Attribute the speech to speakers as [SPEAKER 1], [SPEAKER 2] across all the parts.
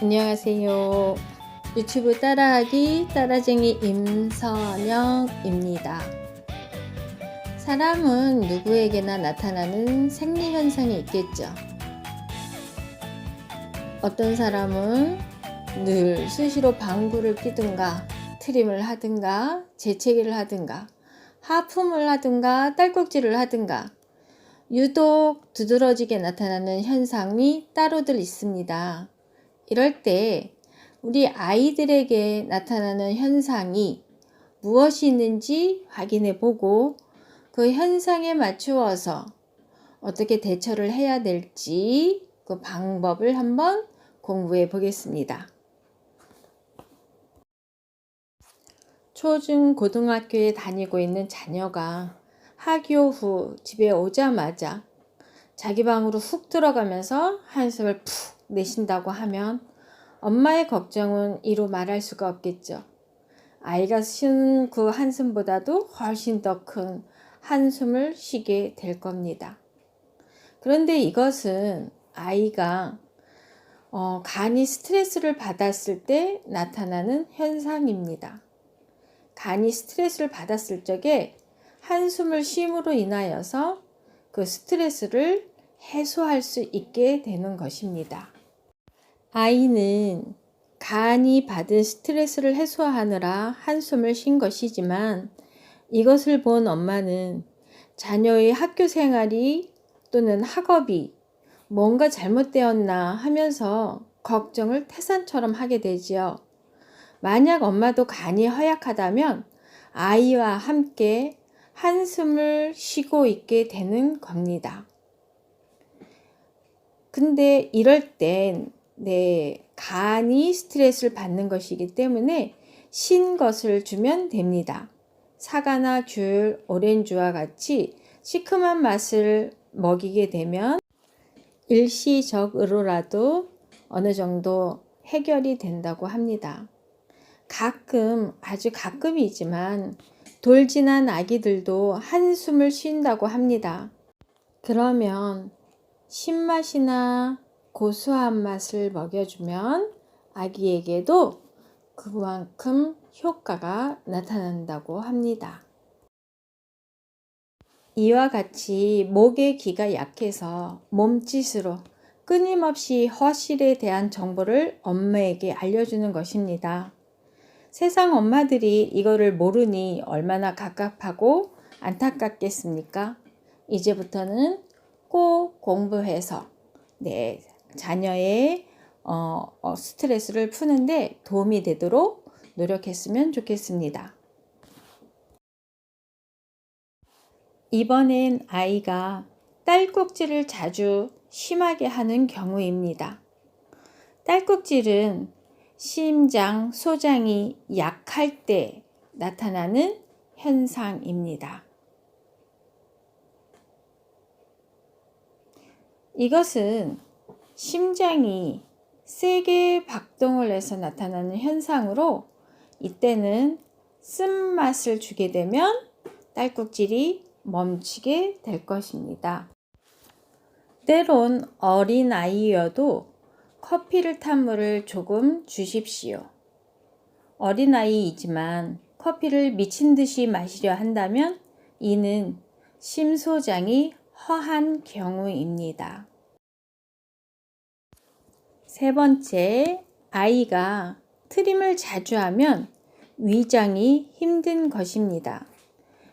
[SPEAKER 1] 안녕하세요. 유튜브 따라하기 따라쟁이 임선영입니다. 사람은 누구에게나 나타나는 생리현상이 있겠죠. 어떤 사람은 늘 수시로 방구를 끼든가 트림을 하든가 재채기를 하든가 하품을 하든가 딸꾹질을 하든가 유독 두드러지게 나타나는 현상이 따로들 있습니다. 이럴 때 우리 아이들에게 나타나는 현상이 무엇이 있는지 확인해 보고 그 현상에 맞추어서 어떻게 대처를 해야 될지 그 방법을 한번 공부해 보겠습니다. 초중 고등학교에 다니고 있는 자녀가 학교 후 집에 오자마자 자기 방으로 훅 들어가면서 한숨을 푹 내쉰다고 하면 엄마의 걱정은 이루 말할 수가 없겠죠. 아이가 쉬는 그 한숨보다도 훨씬 더 큰 한숨을 쉬게 될 겁니다. 그런데 이것은 아이가 간이 스트레스를 받았을 때 나타나는 현상입니다. 간이 스트레스를 받았을 적에 한숨을 쉼으로 인하여서 그 스트레스를 해소할 수 있게 되는 것입니다. 아이는 간이 받은 스트레스를 해소하느라 한숨을 쉰 것이지만 이것을 본 엄마는 자녀의 학교 생활이 또는 학업이 뭔가 잘못되었나 하면서 걱정을 태산처럼 하게 되지요. 만약 엄마도 간이 허약하다면 아이와 함께 한숨을 쉬고 있게 되는 겁니다. 근데 이럴 땐 간이 스트레스를 받는 것이기 때문에 신 것을 주면 됩니다. 사과나 귤, 오렌지와 같이 시큼한 맛을 먹이게 되면 일시적으로라도 어느 정도 해결이 된다고 합니다. 가끔, 아주 가끔이지만 돌진한 아기들도 한숨을 쉰다고 합니다. 그러면 신맛이나 고소한 맛을 먹여주면 아기에게도 그만큼 효과가 나타난다고 합니다. 이와 같이 목의 귀가 약해서 몸짓으로 끊임없이 허실에 대한 정보를 엄마에게 알려주는 것입니다. 세상 엄마들이 이거를 모르니 얼마나 갑갑하고 안타깝겠습니까? 이제부터는 꼭 공부해서 자녀의 스트레스를 푸는데 도움이 되도록 노력했으면 좋겠습니다. 이번엔 아이가 딸꾹질을 자주 심하게 하는 경우입니다. 딸꾹질은 심장, 소장이 약할 때 나타나는 현상입니다. 이것은 심장이 세게 박동을 해서 나타나는 현상으로 이때는 쓴맛을 주게 되면 딸꾹질이 멈추게 될 것입니다. 때론 어린아이여도 커피를 탄 물을 조금 주십시오. 어린아이이지만 커피를 미친 듯이 마시려 한다면 이는 심소장이 허한 경우입니다. 세 번째, 아이가 트림을 자주 하면 위장이 힘든 것입니다.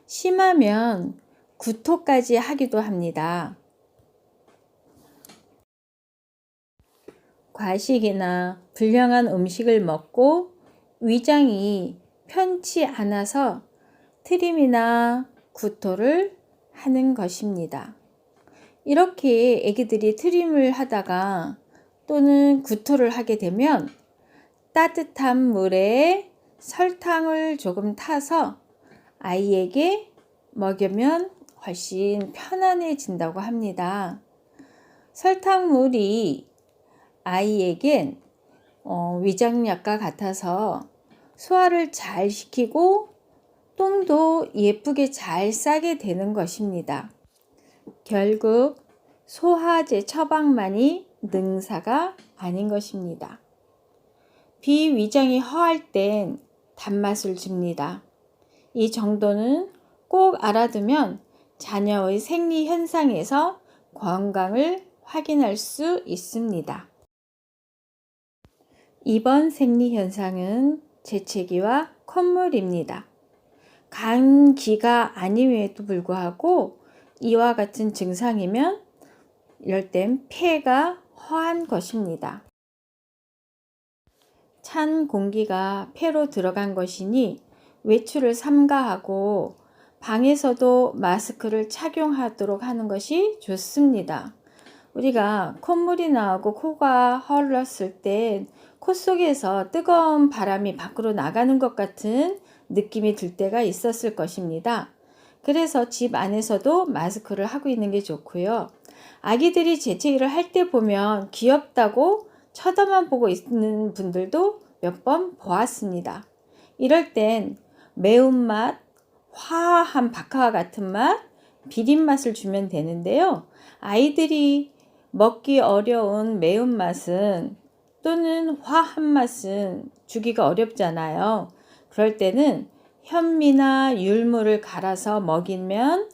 [SPEAKER 1] 심하면 구토까지 하기도 합니다. 과식이나 불량한 음식을 먹고 위장이 편치 않아서 트림이나 구토를 하는 것입니다. 이렇게 아기들이 트림을 하다가 또는 구토를 하게 되면 따뜻한 물에 설탕을 조금 타서 아이에게 먹이면 훨씬 편안해진다고 합니다. 설탕물이 아이에겐 위장약과 같아서 소화를 잘 시키고 똥도 예쁘게 잘 싸게 되는 것입니다. 결국 소화제 처방만이 능사가 아닌 것입니다. 비위장이 허할 땐 단맛을 줍니다. 이 정도는 꼭 알아두면 자녀의 생리 현상에서 건강을 확인할 수 있습니다. 이번 생리 현상은 재채기와 콧물입니다. 감기가 아님에도 불구하고 이와 같은 증상이면 이럴 땐 폐가 허한 것입니다. 찬 공기가 폐로 들어간 것이니 외출을 삼가하고 방에서도 마스크를 착용하도록 하는 것이 좋습니다. 우리가 콧물이 나오고 코가 헐었을 땐 코 속에서 뜨거운 바람이 밖으로 나가는 것 같은 느낌이 들 때가 있었을 것입니다. 그래서 집 안에서도 마스크를 하고 있는 게 좋고요. 아기들이 재채기를 할 때 보면 귀엽다고 쳐다만 보고 있는 분들도 몇 번 보았습니다. 이럴 땐 매운맛, 화한 박하와 같은 맛, 비린맛을 주면 되는데요. 아이들이 먹기 어려운 매운맛은 또는 화한 맛은 주기가 어렵잖아요. 그럴 때는 현미나 율무를 갈아서 먹이면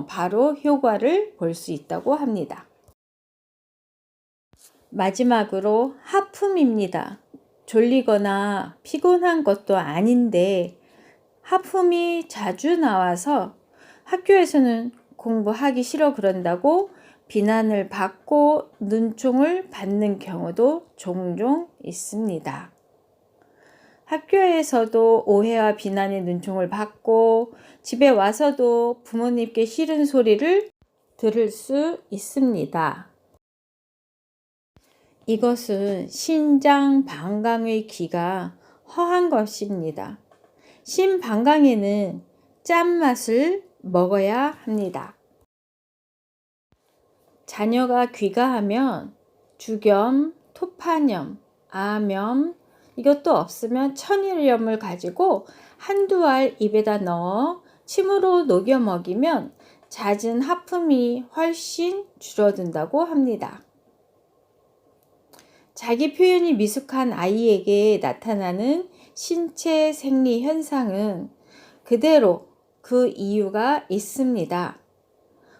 [SPEAKER 1] 바로 효과를 볼 수 있다고 합니다. 마지막으로 하품입니다. 졸리거나 피곤한 것도 아닌데 하품이 자주 나와서 학교에서는 공부하기 싫어 그런다고 비난을 받고 눈총을 받는 경우도 종종 있습니다. 학교에서도 오해와 비난의 눈총을 받고 집에 와서도 부모님께 싫은 소리를 들을 수 있습니다. 이것은 신장 방광의 기가 허한 것입니다. 신방광에는 짠맛을 먹어야 합니다. 자녀가 귀가하면 주겸, 토파염, 암염, 이것도 없으면 천일염을 가지고 한두 알 입에다 넣어 침으로 녹여 먹이면 잦은 하품이 훨씬 줄어든다고 합니다. 자기 표현이 미숙한 아이에게 나타나는 신체 생리 현상은 그대로 그 이유가 있습니다.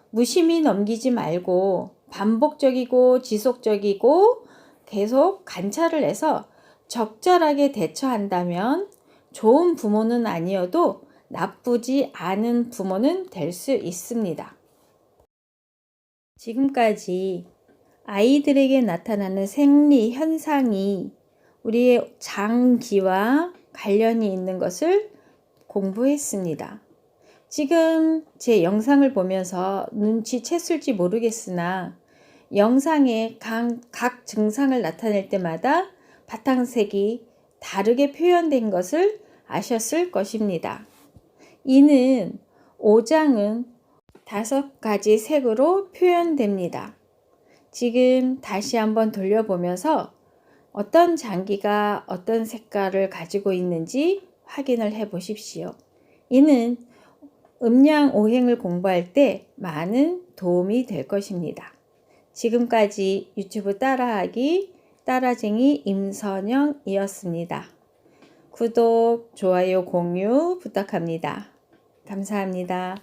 [SPEAKER 1] 무심히 넘기지 말고 반복적이고 지속적이고 계속 관찰을 해서 적절하게 대처한다면 좋은 부모는 아니어도 나쁘지 않은 부모는 될 수 있습니다. 지금까지 아이들에게 나타나는 생리 현상이 우리의 장기와 관련이 있는 것을 공부했습니다. 지금 제 영상을 보면서 눈치챘을지 모르겠으나 영상에 각 증상을 나타낼 때마다 바탕색이 다르게 표현된 것을 아셨을 것입니다. 이는 오장은 5가지 색으로 표현됩니다. 지금 다시 한번 돌려보면서 어떤 장기가 어떤 색깔을 가지고 있는지 확인을 해 보십시오. 이는 음양오행을 공부할 때 많은 도움이 될 것입니다. 지금까지 유튜브 따라하기 따라쟁이 임선영이었습니다. 구독, 좋아요, 공유 부탁합니다. 감사합니다.